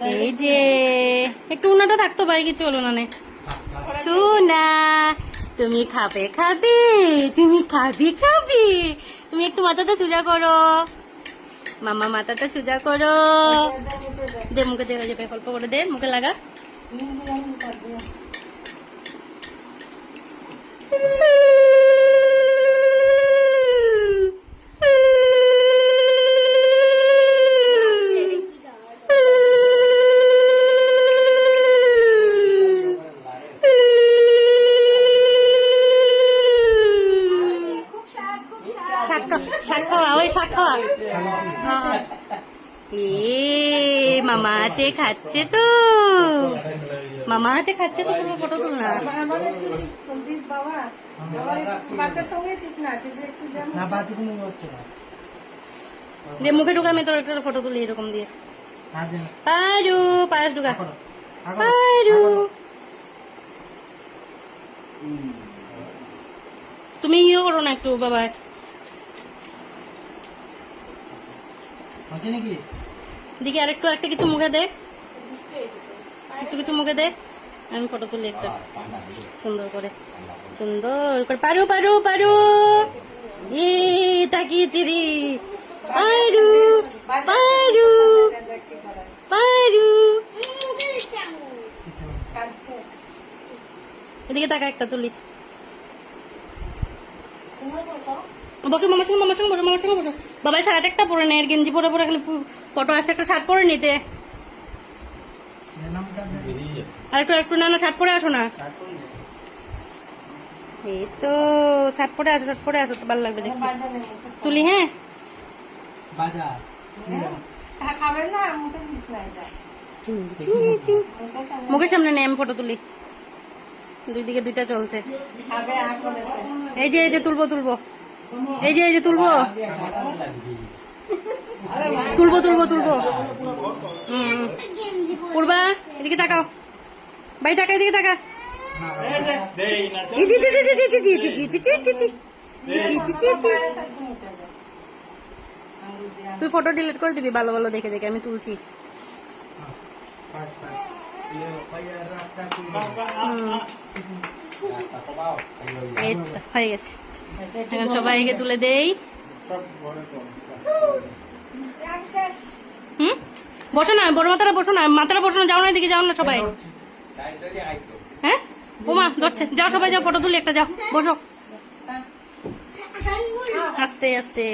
এই যে একটু উনাটা থাকতো ভাই, কিছু হলো না। সোনা তুমি খাবে খাবে, তুমি খাবি খাবি, তুমি একটু মাথাটা সোজা করো, মামা মাথাটা সোজা করো, দে মুখে দে, হয়ে যাবে, অল্প করে দে, মুখে লাগা। শাক খাওয়া, ওই শাক খাওয়া। মামা হাতে খাচ্ছে তো, মামা হাতে খাচ্ছে তো, তুমি ফটো তুল না। যে মুখে ঢুকা, আমি তোর একটা ফটো তুলি এরকম দিয়ে। পারু পায়েস ঢুকা, পারু তুমি ইয়ে করো না একটু বাবা, দিকে আরেকটু একটা কিছু মুখে দে, একটু কিছু মুখে দে, আমি ফটো তুলি একটা সুন্দর করে, সুন্দর করে। পারু পারু পারু তাকিয়েছি রে, পারু পারু পারু, এদিকে তাকা, একটা তুলি। বসো মামার সঙ্গে, মামার সঙ্গে বসো, মামার সঙ্গে বসো। বাবাই শার্ট একটা পরে নেই, গেঞ্জি পরে পরে খালি ফটো আসছে, একটা শার্ট পরে নিতে। আর একটু একটু, না না শার্ট পরে আসো না, এই তো শার্ট পরে আসো, শার্ট পরে আসো, তো ভালো লাগবে দেখতে। তুলি হ্যাঁ, মুখের সামনে নেই, আমি ফটো তুলি, দুই দিকে দুইটা চলছে। এই যে এই যে তুলবো তুলবো, এই যে এই যে তুলবো তুলবো তুলবো তুলবো। পূর্বা এদিকে তাকাও, ভাই তাকা, এদিকে তাকা। তুই ফটো ডিলিট করে দিবি, ভালো ভালো দেখে দেখে আমি তুলছি। এই তো হয়ে গেছে, এখন সবাইকে তুলে দেই। বসো না, বড় মাথাটা বসো না, মাথাটা বসো না, যাও না, এদিকে যাও না সবাই। হ্যাঁ বোমা ধরছে, যাও সবাই যাও, ফটো তুলি একটা, যাও বসো, আস্তে আস্তে।